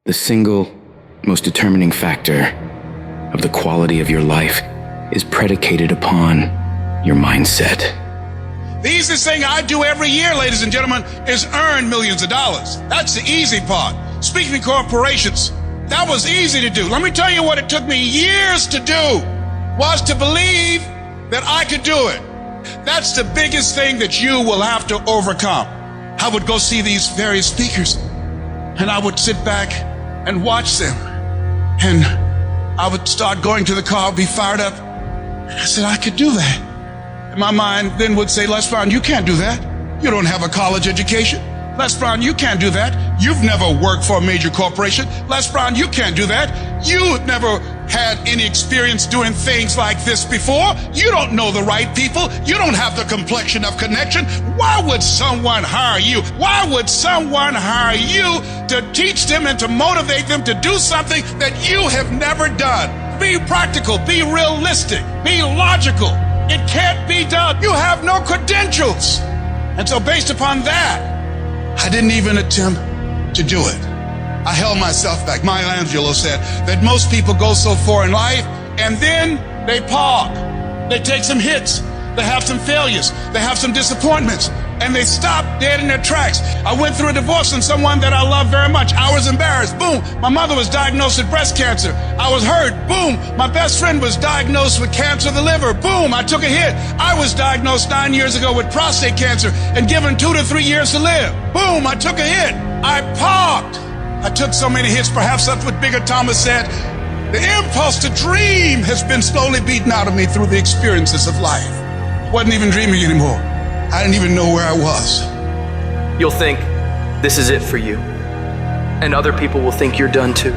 The single most determining factor of the quality of your life is predicated upon your mindset. The easiest thing I do every year, ladies and gentlemen, is earn millions of dollars. That's the easy part. Speaking to corporations, that was easy to do. Let me tell you what it took me years to do, was to believe that I could do it. That's the biggest thing that you will have to overcome. I would go see these various speakers, and I would sit back and watch them. And I would start going to the car, be fired up. And I said, I could do that. And my mind then would say, Les Brown, you can't do that. You don't have a college education. Les Brown, you can't do that. You've never worked for a major corporation. Les Brown, you can't do that. You've never had any experience doing things like this before. You don't know the right people. You don't have the complexion of connection. Why would someone hire you? Why would someone hire you to teach them and to motivate them to do something that you have never done? Be practical, be realistic, be logical. It can't be done. You have no credentials. And so based upon that, I didn't even attempt to do it. I held myself back. Maya Angelou said that most people go so far in life and then they park. They take some hits. They have some failures. They have some disappointments. And they stop dead in their tracks. I went through a divorce from someone that I love very much. I was embarrassed. Boom. My mother was diagnosed with breast cancer. I was hurt. Boom. My best friend was diagnosed with cancer of the liver. Boom. I took a hit. I was diagnosed 9 years ago with prostate cancer and given 2 to 3 years to live. Boom. I took a hit. I parked. I took so many hits. Perhaps that's what Bigger Thomas said. The impulse to dream has been slowly beaten out of me through the experiences of life. I wasn't even dreaming anymore. I didn't even know where I was. You'll think this is it for you. And other people will think you're done too.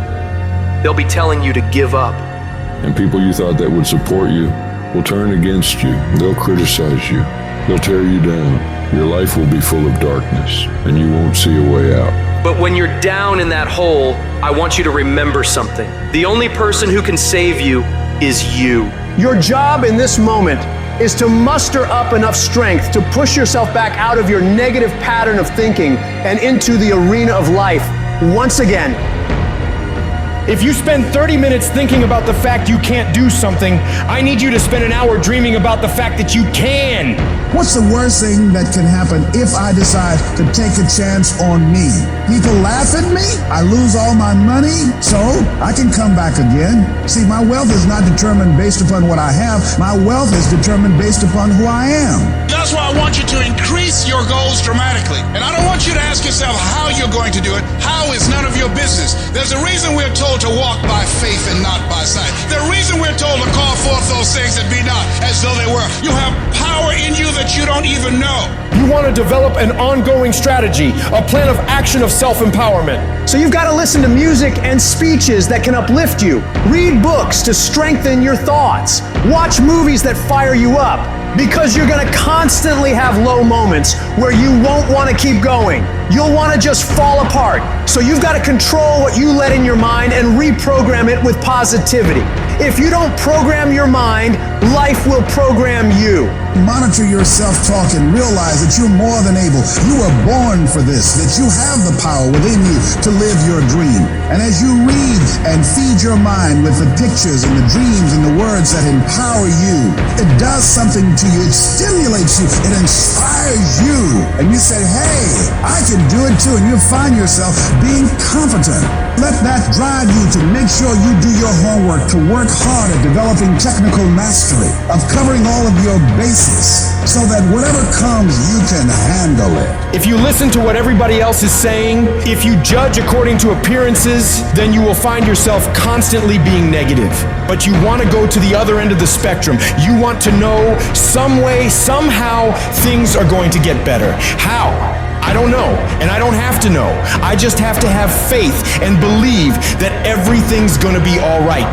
They'll be telling you to give up. And people you thought that would support you will turn against you. They'll criticize you. They'll tear you down. Your life will be full of darkness, and you won't see a way out. But when you're down in that hole, I want you to remember something. The only person who can save you is you. Your job in this moment is to muster up enough strength to push yourself back out of your negative pattern of thinking and into the arena of life once again. If you spend 30 minutes thinking about the fact you can't do something, I need you to spend an hour dreaming about the fact that you can. What's the worst thing that can happen if I decide to take a chance on me? People laugh at me, I lose all my money, so I can come back again. See, my wealth is not determined based upon what I have. My wealth is determined based upon who I am. That's why I want you to increase your goals dramatically. And I don't want you to ask yourself how you're going to do it. How is none of your business. There's a reason we're told to walk by faith and not by sight. The reason we're told to call forth those things that be not as though they were. You have power in you that you don't even know. You want to develop an ongoing strategy, a plan of action of self-empowerment. So you've got to listen to music and speeches that can uplift you. Read books to strengthen your thoughts. Watch movies that fire you up. Because you're going to constantly have low moments where you won't want to keep going. You'll want to just fall apart. So you've got to control what you let in your mind and reprogram it with positivity. If you don't program your mind, life will program you. Monitor your self-talk and realize that you're more than able. You were born for this, that you have the power within you to live your dream. And as you read and feed your mind with the pictures and the dreams and the words that empower you, it does something to you. It stimulates you. It inspires you. And you say, hey, I can do it too. And you find yourself being competent. Let that drive you to make sure you do your homework, to work hard at developing technical mastery, of covering all of your bases, so that whatever comes, you can handle it. If you listen to what everybody else is saying, if you judge according to appearances, then you will find yourself constantly being negative. But you want to go to the other end of the spectrum. You want to know some way, somehow, things are going to get better. How? I don't know, and I don't have to know. I just have to have faith and believe that everything's gonna be all right.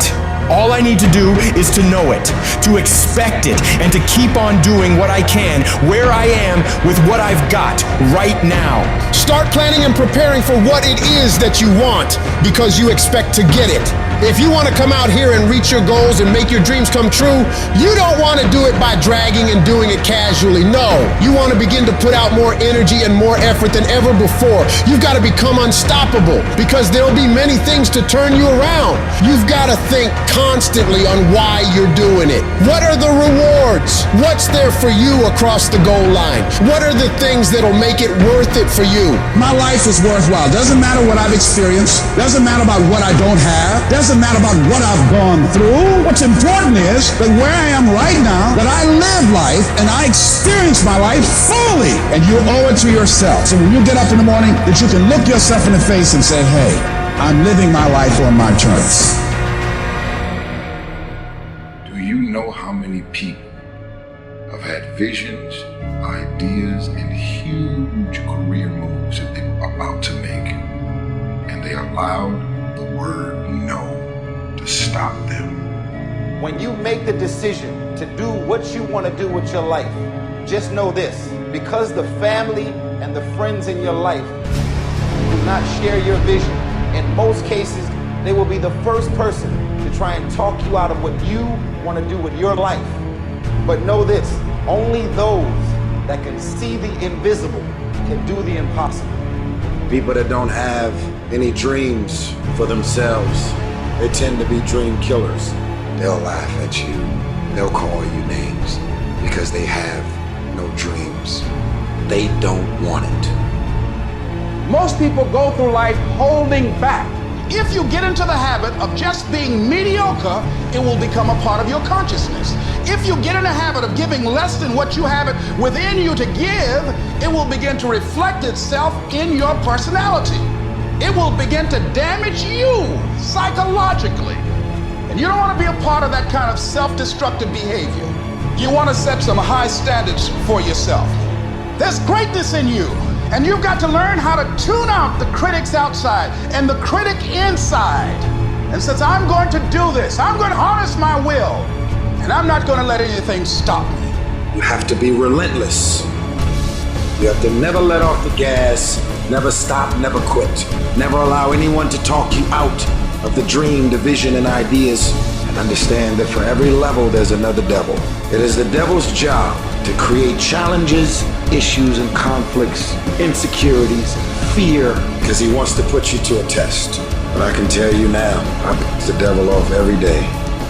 All I need to do is to know it, to expect it, and to keep on doing what I can, where I am, with what I've got right now. Start planning and preparing for what it is that you want, because you expect to get it. If you want to come out here and reach your goals and make your dreams come true, you don't want to do it by dragging and doing it casually. No, you want to begin to put out more energy and more effort than ever before. You've got to become unstoppable, because there'll be many things to turn you around. You've got to think constantly on why you're doing it. What are the rewards? What's there for you across the goal line? What are the things that'll make it worth it for you? My life is worthwhile. Doesn't matter what I've experienced. Doesn't matter about what I don't have. Doesn't matter about what I've gone through. What's important is that where I am right now, that I live life and I experience my life fully. And you owe it to yourself. So when you get up in the morning, that you can look yourself in the face and say, hey, I'm living my life on my terms. Do you know how many people have had visions, ideas, and huge career moves that they're about to make, and they allowed the word no to stop them? When you make the decision to do what you want to do with your life, just know this: because the family and the friends in your life do not share your vision, in most cases, they will be the first person to try and talk you out of what you want to do with your life. But know this: only those that can see the invisible can do the impossible. People that don't have any dreams for themselves, they tend to be dream killers. They'll laugh at you. They'll call you names because they have no dreams. They don't want it. Most people go through life holding back. If you get into the habit of just being mediocre, it will become a part of your consciousness. If you get in the habit of giving less than what you have it within you to give, it will begin to reflect itself in your personality. It will begin to damage you psychologically. And you don't want to be a part of that kind of self-destructive behavior. You want to set some high standards for yourself. There's greatness in you. And you've got to learn how to tune out the critics outside and the critic inside. And since I'm going to do this, I'm going to harness my will, and I'm not going to let anything stop me. You have to be relentless. You have to never let off the gas, never stop, never quit. Never allow anyone to talk you out of the dream, the vision, and ideas. And understand that for every level, there's another devil. It is the devil's job to create challenges, issues, and conflicts, insecurities, fear, because he wants to put you to a test. But I can tell you now, I piss the devil off every day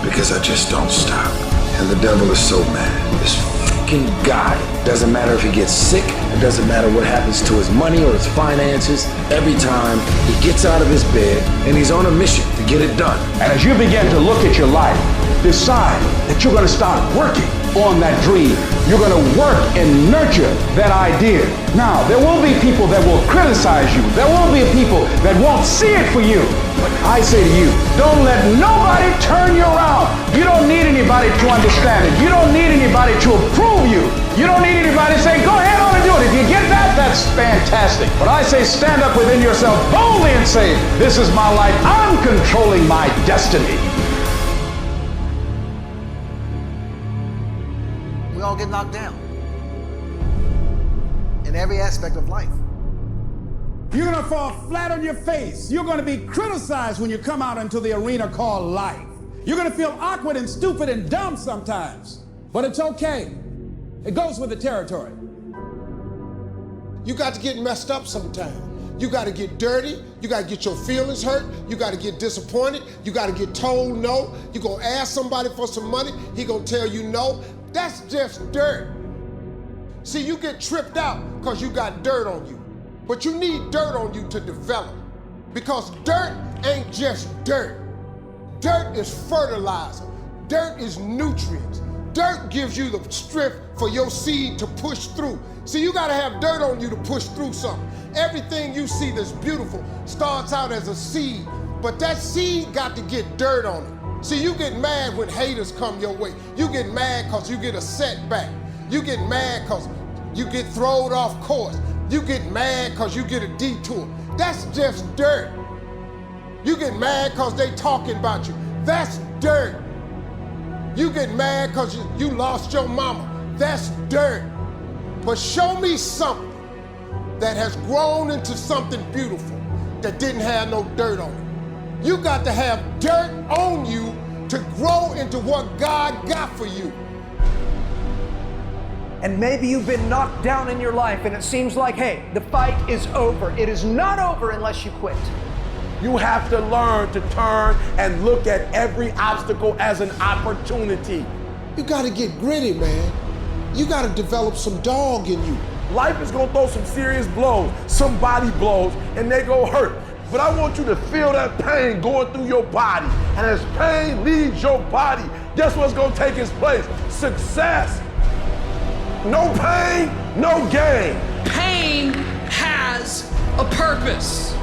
because I just don't stop. And the devil is so mad. This fucking guy, doesn't matter if he gets sick, it doesn't matter what happens to his money or his finances, every time he gets out of his bed and he's on a mission to get it done. And as you begin to look at your life, decide that you're going to start working on that dream. You're going to work and nurture that idea. Now, there will be people that will criticize you. There will be people that won't see it for you. But I say to you, don't let nobody turn you around. You don't need anybody to understand it. You don't need anybody to approve you. You don't need anybody to say, go ahead on and do it. If you get that, that's fantastic. But I say, stand up within yourself boldly and say, this is my life. I'm controlling my destiny. We all get knocked down in every aspect of life. You're going to fall flat on your face. You're going to be criticized when you come out into the arena called life. You're going to feel awkward and stupid and dumb sometimes, but it's okay. It goes with the territory. You got to get messed up sometimes. You got to get dirty. You got to get your feelings hurt. You got to get disappointed. You got to get told no. You're going to ask somebody for some money. He going to tell you no. That's just dirt. See, you get tripped out because you got dirt on you. But you need dirt on you to develop. Because dirt ain't just dirt. Dirt is fertilizer. Dirt is nutrients. Dirt gives you the strength for your seed to push through. See, you gotta have dirt on you to push through something. Everything you see that's beautiful starts out as a seed, but that seed got to get dirt on it. See, you get mad when haters come your way. You get mad because you get a setback. You get mad because you get thrown off course. You get mad because you get a detour. That's just dirt. You get mad because they talking about you. That's dirt. You get mad because you lost your mama. That's dirt. But show me something that has grown into something beautiful that didn't have no dirt on it. You got to have dirt on you to grow into what God got for you. And maybe you've been knocked down in your life and it seems like, hey, the fight is over. It is not over unless you quit. You have to learn to turn and look at every obstacle as an opportunity. You got to get gritty, man. You got to develop some dog in you. Life is gonna throw some serious blows, some body blows, and they go hurt. But I want you to feel that pain going through your body. And as pain leaves your body, guess what's gonna take its place? Success. No pain, no gain. Pain has a purpose.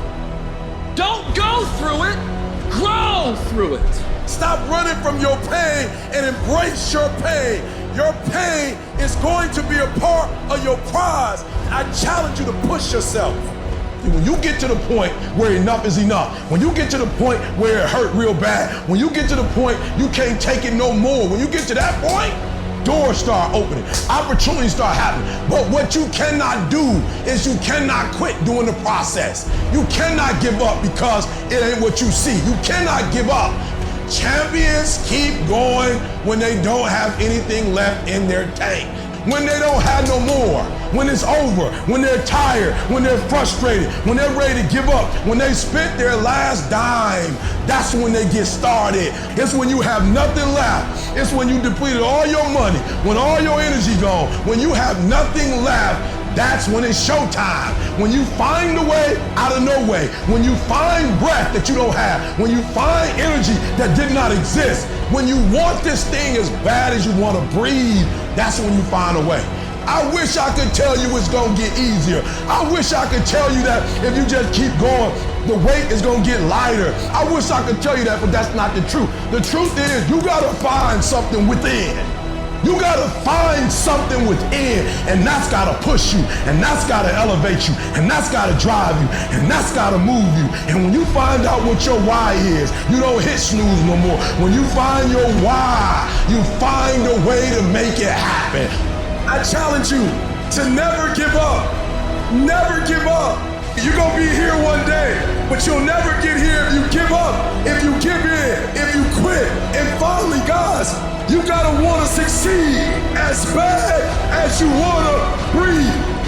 Don't go through it, grow through it. Stop running from your pain and embrace your pain. Your pain is going to be a part of your prize. I challenge you to push yourself. When you get to the point where enough is enough, when you get to the point where it hurt real bad, when you get to the point you can't take it no more, when you get to that point, doors start opening, opportunities start happening. But what you cannot do is you cannot quit during the process. You cannot give up because it ain't what you see. You cannot give up. Champions keep going when they don't have anything left in their tank. When they don't have no more, when it's over, when they're tired, when they're frustrated, when they're ready to give up, when they spent their last dime, that's when they get started. It's when you have nothing left. It's when you depleted all your money, when all your energy gone, when you have nothing left. That's when it's showtime. When you find a way out of no way. When you find breath that you don't have. When you find energy that did not exist. When you want this thing as bad as you want to breathe, that's when you find a way. I wish I could tell you it's gonna get easier. I wish I could tell you that if you just keep going, the weight is gonna get lighter. I wish I could tell you that, but that's not the truth. The truth is you gotta find something within. You gotta find something within, and that's gotta push you, and that's gotta elevate you, and that's gotta drive you, and that's gotta move you. And when you find out what your why is, you don't hit snooze no more. When you find your why, you find a way to make it happen. I challenge you to never give up. Never give up. You're gonna be here one day, but you'll never get here if you give up, if you give in, if you quit. And finally, guys, you gotta wanna succeed as bad as you wanna breathe.